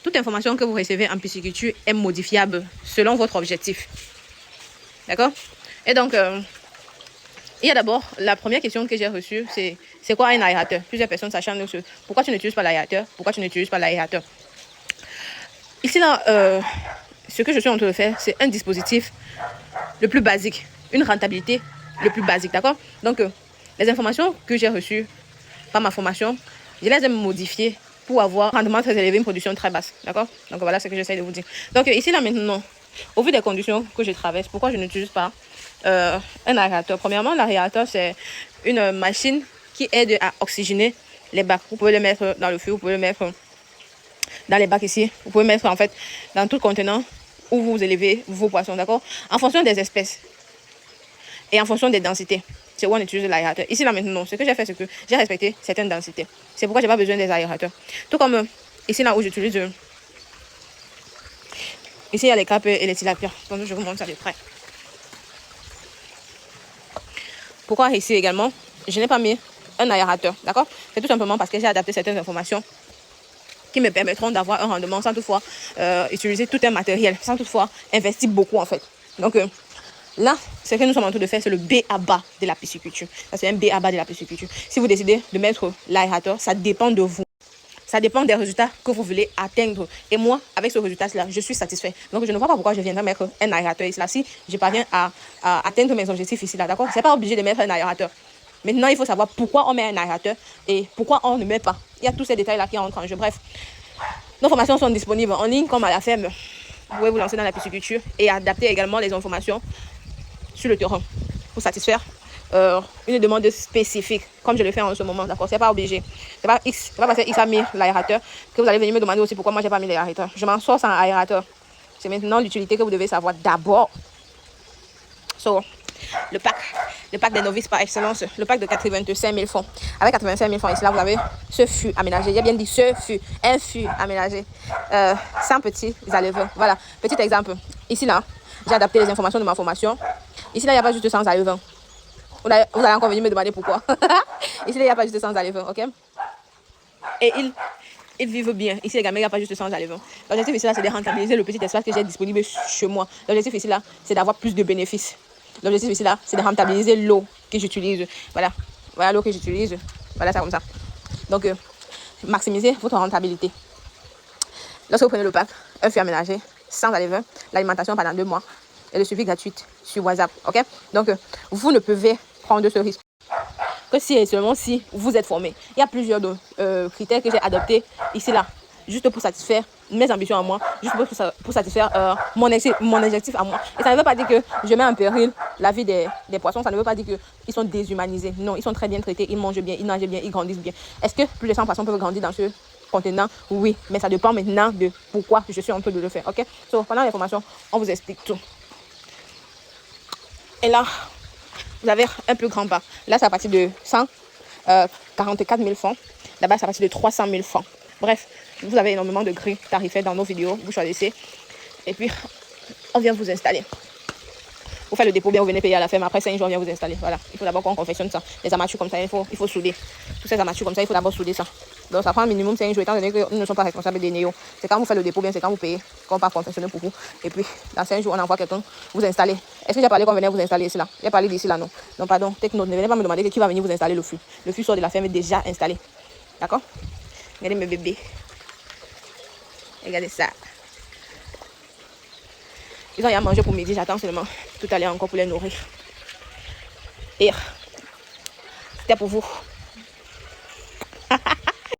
toute information que vous recevez en pisciculture est modifiable selon votre objectif. D'accord? Et donc, il y a d'abord la première question que j'ai reçue, c'est quoi un aérateur? Plusieurs personnes s'acharnent sur pourquoi tu n'utilises pas l'aérateur? Pourquoi tu n'utilises pas l'aérateur? Ici, là, ce que je suis en train de faire, c'est un dispositif le plus basique, une rentabilité le plus basique, d'accord? Donc, les informations que j'ai reçues par ma formation, je les ai modifiées pour avoir un rendement très élevé, une production très basse, d'accord? Donc, voilà ce que j'essaie de vous dire. Donc, ici, là, maintenant, au vu des conditions que je traverse, pourquoi je n'utilise pas un aérateur? Premièrement, l'aérateur, c'est une machine qui aide à oxygéner les bacs. Vous pouvez le mettre dans le feu, vous pouvez le mettre dans les bacs ici. Vous pouvez mettre, en fait, dans tout contenant où vous élevez vos poissons, d'accord? En fonction des espèces et en fonction des densités, c'est où on utilise l'aérateur. Ici, là, maintenant, ce que j'ai fait, c'est que j'ai respecté certaines densités. C'est pourquoi je n'ai pas besoin des aérateurs. Tout comme ici, là où j'utilise... ici, il y a les crapes et les tilapias. Donc, je vous montre ça de près. Pourquoi ici également, je n'ai pas mis un aérateur, d'accord? C'est tout simplement parce que j'ai adapté certaines informations qui me permettront d'avoir un rendement sans toutefois utiliser tout un matériel, sans toutefois investir beaucoup en fait. Donc là, ce que nous sommes en train de faire, c'est le B.A.B.A. de la pisciculture. Ça, c'est un B.A.B.A. de la pisciculture. Si vous décidez de mettre l'aérateur, ça dépend de vous. Ça dépend des résultats que vous voulez atteindre. Et moi, avec ce résultat-là, je suis satisfait. Donc, je ne vois pas pourquoi je viendrais mettre un aérateur ici. Là, si je parviens à atteindre mes objectifs ici, là, d'accord? C'est pas obligé de mettre un aérateur. Maintenant, il faut savoir pourquoi on met un aérateur et pourquoi on ne met pas. Il y a tous ces détails-là qui entrent en jeu. Bref, nos formations sont disponibles en ligne comme à la ferme. Vous pouvez vous lancer dans la pisciculture et adapter également les informations sur le terrain pour satisfaire une demande spécifique, comme je le fais en ce moment. D'accord? C'est pas obligé. C'est pas parce que X a mis l'aérateur que vous allez venir me demander aussi pourquoi moi j'ai pas mis l'aérateur. Je m'en sors sans aérateur. C'est maintenant l'utilité que vous devez savoir d'abord. So, le pack des novices par excellence, le pack de 85 000 francs. Avec 85 000 francs, ici là, vous avez ce fût aménagé. J'ai bien dit ce fût, un fût aménagé, sans petits alevins. Voilà, petit exemple. Ici là, j'ai adapté les informations de ma formation. Ici là, il n'y a pas juste 100 alevins. Vous allez encore venir me demander pourquoi. Ici là, il n'y a pas juste 100 alevins, ok? Et ils vivent bien. Ici également, il n'y a pas juste 100 alevins. L'objectif ici là, c'est de rentabiliser le petit espace que j'ai disponible chez moi. L'objectif ici là, c'est d'avoir plus de bénéfices. L'objectif ici là, c'est de rentabiliser l'eau que j'utilise. Voilà, voilà l'eau que j'utilise. Voilà ça comme ça. Donc, maximisez votre rentabilité. Lorsque vous prenez le pack, un fût aménagé, sans alevin, l'alimentation pendant 2 mois et le suivi gratuit sur WhatsApp. Ok? Donc, vous ne pouvez prendre ce risque que si et seulement si vous êtes formé. Il y a plusieurs critères que j'ai adoptés ici là, juste pour satisfaire mes ambitions à moi, juste pour satisfaire mon objectif à moi. Et ça ne veut pas dire que je mets en péril la vie des poissons, ça ne veut pas dire qu'ils sont déshumanisés. Non, ils sont très bien traités, ils mangent bien, ils nagent bien, ils grandissent bien. Est-ce que plus de 100 poissons peuvent grandir dans ce contenant? Oui, mais ça dépend maintenant de pourquoi je suis en train de le faire. Ok? So, pendant les formations, on vous explique tout. Et là, vous avez un plus grand bas. Là, c'est à partir de 144 000 francs. Là-bas, c'est à partir de 300 000 francs. Bref, vous avez énormément de grilles tarifaires dans nos vidéos. Vous choisissez. Et puis, on vient vous installer. Vous faites le dépôt bien, vous venez payer à la ferme. Après 5 jours, on vient vous installer. Voilà. Il faut d'abord qu'on confectionne ça. Les armatures comme ça, il faut souder. Tous ces armatures comme ça, il faut d'abord souder ça. Donc, ça prend un minimum 5 jours, étant donné que nous ne sommes pas responsables des néos. C'est quand vous faites le dépôt bien, c'est quand vous payez, qu'on part confectionner pour vous. Et puis, dans 5 jours, on envoie quelqu'un vous installer. Est-ce que j'ai parlé qu'on venait vous installer ici là? J'ai parlé d'ici là, non. Donc, pardon, take note. Ne venez pas me demander qui va venir vous installer le fût. Le fût sort de la ferme déjà installé. D'accord? Regardez mes bébés. Regardez ça. Ils ont rien mangé pour midi. J'attends seulement tout à l'heure encore pour les nourrir. Et c'était pour vous.